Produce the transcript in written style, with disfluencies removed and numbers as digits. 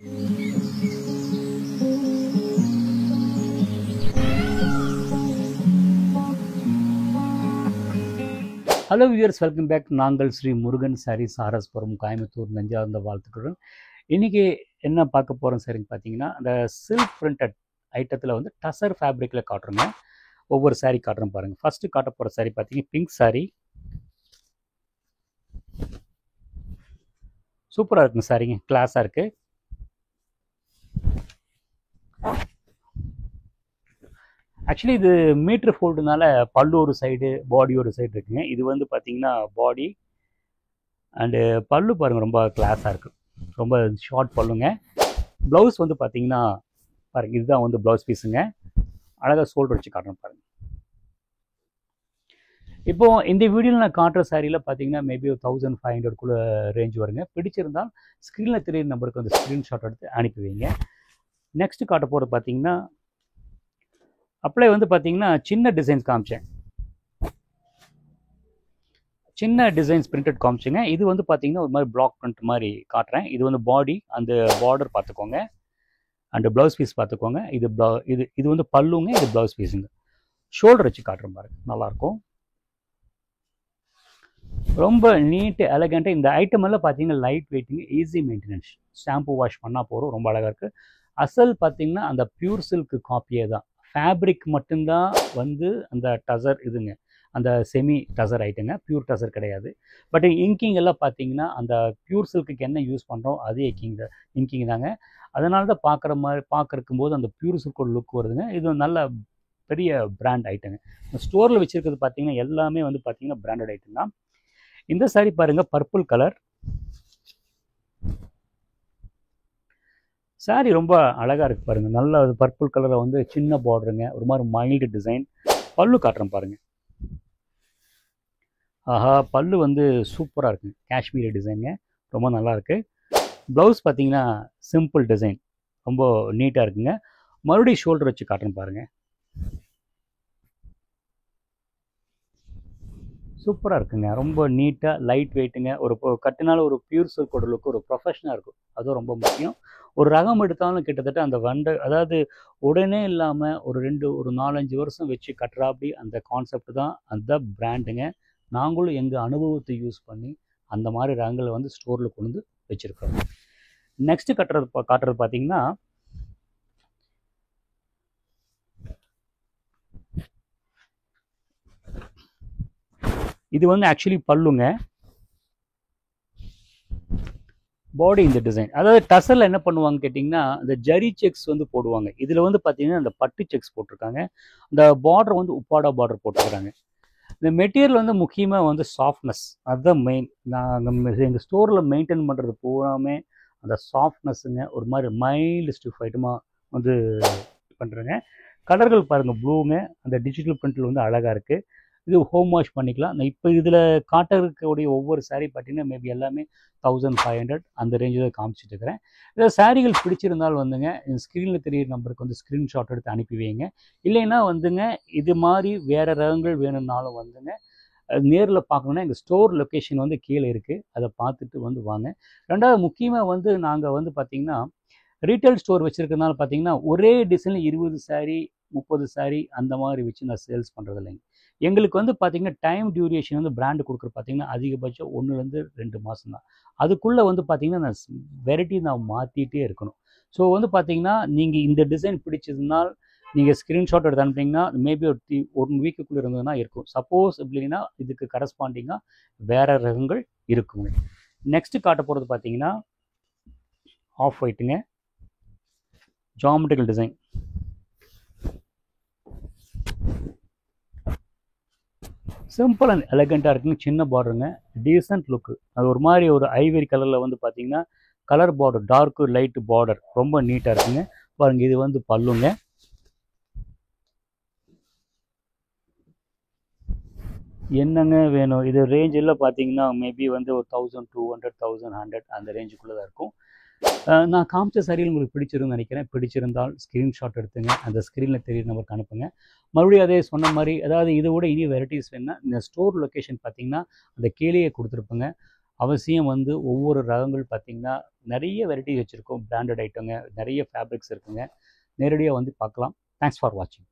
Hello viewers, welcome back. நாங்கள் ஸ்ரீ முருகன் சாரீஸ், ஆர்எஸ்புரம், கோயம்புத்தூர், நெஞ்சார்ந்த வாழ்த்துக்களுடன். இன்றைக்கி என்ன பார்க்க போகிறோம் சரின்னு பார்த்தீங்கன்னா, அந்த சில்க் பிரிண்டட் ஐட்டத்தில் வந்து டசர் ஃபேப்ரிக்கில் காட்டுறோங்க. ஒவ்வொரு சாரீ காட்டுறோம் பாருங்கள். ஃபஸ்ட்டு காட்ட போகிற சாரீ பார்த்தீங்கன்னா பிங்க் சாரீ. சூப்பராக இருக்குங்க சாரீங்க, கிளாஸாக இருக்குது. ஆக்சுவலி இது மீட்ரு ஃபோல்டுனால பல்லு ஒரு சைடு, பாடி ஒரு சைடு இருக்குங்க. இது வந்து பார்த்தீங்கன்னா பாடி அண்டு பல்லு பாருங்கள், ரொம்ப கிளாஸாக இருக்குது. ரொம்ப ஷார்ட் பல்லுங்க. ப்ளவுஸ் வந்து பார்த்தீங்கன்னா பாருங்கள், இதுதான் வந்து ப்ளவுஸ் பீஸுங்க. அழகாக ஷோல்டர் வச்சு காட்டுறேன் பாருங்கள். இப்போது இந்த வீடியோவில் நான் காட்டுற சாரியில் பார்த்தீங்கன்னா மேபி ஒரு 1500 ரேஞ்ச் வருங்க. பிடிச்சிருந்தால் ஸ்க்ரீனில் தெரியுற நம்பருக்கு வந்து ஸ்க்ரீன்ஷாட் எடுத்து அனுப்பி வைங்க. நெக்ஸ்ட்டு காட்ட போகிறது பார்த்தீங்கன்னா அப்ளை வந்து பார்த்தீங்கன்னா சின்ன டிசைன்ஸ் காமிச்சேன். சின்ன டிசைன்ஸ் பிரிண்டட் காமிச்சுங்க. இது வந்து பார்த்தீங்கன்னா ஒரு மாதிரி பிளாக் பிரிண்ட் மாதிரி காட்டுறேன். இது வந்து பாடி, அந்த பார்டர் பார்த்துக்கோங்க. அண்டு ப்ளவுஸ் பீஸ் பார்த்துக்கோங்க. இது வந்து பல்லுங்க, இது ப்ளவுஸ் பீஸுங்க. ஷோல்டர் வச்சு காட்டுறேன் பாருங்க, நல்லாயிருக்கும். ரொம்ப நீட்டு எலகண்ட்டாக. இந்த ஐட்டம் எல்லாம் பார்த்தீங்கன்னா லைட் வெயிட்டுங்க, ஈஸி மெயின்டெனன்ஸ். ஷாம்பு வாஷ் பண்ணால் போகிறோம், ரொம்ப அழகாக இருக்குது. அசல் பார்த்தீங்கன்னா அந்த பியூர் சில்க் காப்பியே தான். ஃபேப்ரிக் மட்டும்தான் வந்து அந்த டசர் இதுங்க, அந்த செமி டசர் ஐட்டங்க, பியூர் டசர் கிடையாது. பட் இங்கிங் எல்லாம் பார்த்தீங்கன்னா அந்த பியூர் சில்க்குக்கு என்ன யூஸ் பண்ணுறோம் அதே இங்கிங் தாங்க. அதனால தான் பார்க்குறக்கும் போது அந்த பியூர் சில்கோட லுக் வருதுங்க. இது நல்ல பெரிய பிராண்ட் ஐட்டங்க. ஸ்டோரில் வச்சுருக்கிறது பார்த்தீங்கன்னா எல்லாமே வந்து பார்த்தீங்கன்னா பிராண்டட் ஐட்டம் தான். இந்த சாரி பாருங்கள், பர்பிள் கலர் சாரி, ரொம்ப அழகாக இருக்குது பாருங்கள். நல்ல பர்பிள் கலரில் வந்து சின்ன பார்டருங்க, ஒரு மாதிரி மைல்டு டிசைன். பல்லு காட்டுறேன் பாருங்கள். ஆஹா, பல்லு வந்து சூப்பராக இருக்குங்க, காஷ்மீரி டிசைனுங்க, ரொம்ப நல்லாயிருக்கு. ப்ளவுஸ் பார்த்தீங்கன்னா சிம்பிள் டிசைன், ரொம்ப நீட்டாக இருக்குங்க. மறுபடியும் ஷோல்டர் வச்சு காட்டுறேன் பாருங்கள். சூப்பராக இருக்குங்க, ரொம்ப நீட்டாக லைட் வெயிட்டுங்க. ஒரு கட்டினால ஒரு பியூர் சில்கோட லுக்கு ஒரு ப்ரொஃபஷனாக இருக்கும், அதுவும் ரொம்ப முக்கியம். ஒரு ரகம் எடுத்தாலும் கிட்டத்தட்ட அந்த அதாவது உடனே இல்லாமல் ஒரு 4-5 வருஷம் வச்சு கட்டுறாப்படி அந்த கான்செப்ட் தான் அந்த பிராண்டுங்க. நாங்களும் எங்கள் அனுபவத்தை யூஸ் பண்ணி அந்த மாதிரி ரகங்களை வந்து ஸ்டோரில் கொண்டு வந்து வச்சுருக்கோம். நெக்ஸ்ட்டு காட்டுறது பார்த்தீங்கன்னா இது வந்து ஆக்சுவலி பல்லுங்க, பாடி இந்த டிசைன். அதாவது டசரில் என்ன பண்ணுவாங்க கேட்டிங்கன்னா, இந்த ஜரி செக்ஸ் வந்து போடுவாங்க. இதில் வந்து பார்த்தீங்கன்னா இந்த பட்டு செக்ஸ் போட்டிருக்காங்க. இந்த பார்டர் வந்து உப்பாடா பார்டர் போட்டுருக்காங்க. இந்த மெட்டீரியல் வந்து முக்கியமாக வந்து சாஃப்ட்னஸ், அதுதான் மெயின். நாங்கள் எங்கள் ஸ்டோரில் மெயின்டைன் பண்ணுறது பூராமே அந்த சாஃப்ட்னஸ்ஸுங்க. ஒரு மாதிரி மைல்டு ஸ்டிஃப் ஐட்டமாக வந்து பண்ணுறேங்க. கலர்கள் பாருங்கள், ப்ளூங்க, அந்த டிஜிட்டல் பிரிண்டில் வந்து அழகாக இருக்குது. இது ஹோம் வாஷ் பண்ணிக்கலாம். இப்போ இதில் காட்டக்கூடிய ஒவ்வொரு சாரீ பார்த்தீங்கன்னா மேபி எல்லாமே 1500 அந்த ரேஞ்சில் தான் காமிச்சிட்டு இருக்கிறேன். இதில் சாரீகள் பிடிச்சிருந்தால் வந்துங்க ஸ்க்ரீனில் தெரியிற நம்பருக்கு வந்து ஸ்க்ரீன்ஷாட் எடுத்து அனுப்பி வைங்க. இல்லைன்னா வந்துங்க இது மாதிரி வேறு ரகங்கள் வேணும்னாலும் வந்துங்க நேரில் பார்க்கணுன்னா எங்கள் ஸ்டோர் லொக்கேஷன் வந்து கீழே இருக்குது, அதை பார்த்துட்டு வந்து வாங்க. ரெண்டாவது முக்கியமாக வந்து நாங்கள் வந்து பார்த்திங்கன்னா ரீட்டைல் ஸ்டோர் வச்சுருக்கிறதுனால பார்த்தீங்கன்னா ஒரே டிசைனில் 20 சாரீ 30 சாரீ அந்த மாதிரி வச்சு நான் சேல்ஸ் பண்ணுறது இல்லைங்க. எங்களுக்கு வந்து பார்த்திங்கன்னா டைம் டியூரேஷன் வந்து பிராண்டு கொடுக்குற பார்த்திங்கன்னா அதிகபட்சம் 1-2 மாதம் தான். அதுக்குள்ளே வந்து பார்த்திங்கன்னா நான் வெரைட்டி நான் மாற்றிட்டே இருக்கணும். ஸோ வந்து பார்த்திங்கன்னா நீங்கள் இந்த டிசைன் பிடிச்சதுனால் நீங்கள் ஸ்க்ரீன்ஷாட் எடுத்து அனுப்பிட்டிங்கன்னா மேபி ஒரு 1 வீக்குக்குள்ளே இருந்ததுன்னா இருக்கும். சப்போஸ் இல்லைன்னா இதுக்கு கரஸ்பாண்டிங்காக வேறு ரகங்கள் இருக்குங்க. நெக்ஸ்ட்டு காட்ட போகிறது பார்த்திங்கன்னா ஆஃப் ஒயிட்டுங்க, ஜாமெட்ரிக்கல் டிசைன். சிம்பிள் அண்ட் எலகண்ட்டாக இருக்குங்க, சின்ன பார்டருங்க, டீசன்ட் லுக்கு. அது ஒரு மாதிரி ஒரு ஐவரி கலரில் வந்து பார்த்தீங்கன்னா colour border, dark light border, ரொம்ப நீட்டாக இருக்குங்க. பாருங்கள், இது வந்து பல்லுங்க. என்னங்க வேணும், இது ரேஞ்சில் பார்த்தீங்கன்னா மேபி வந்து ஒரு 1200 1100 அந்த ரேஞ்சுக்குள்ளே தான் இருக்கும். நான் காமிச்ச சாரியில் உங்களுக்கு பிடிச்சிருன்னு நினைக்கிறேன். பிடிச்சிருந்தால் ஸ்க்ரீன்ஷாட் எடுத்துங்க, அந்த ஸ்க்ரீனில் தெரியுற நம்பருக்கு அனுப்புங்க. மறுபடியும் அதே சொன்ன மாதிரி, அதாவது இதை விட இனி வெரைட்டிஸ் வேணுன்னா இந்த ஸ்டோர் லொக்கேஷன் பார்த்தீங்கன்னா அந்த கீழேயே கொடுத்துருப்பேங்க. அவசியம் வந்து ஒவ்வொரு ரகங்கள் பார்த்திங்கன்னா நிறைய வெரைட்டி வச்சுருக்கோம், பிராண்டட் ஐட்டங்க, நிறைய ஃபேப்ரிக்ஸ் இருக்குங்க. நேரடியாக வந்து பார்க்கலாம். தேங்க்ஸ் ஃபார் வாட்சிங்.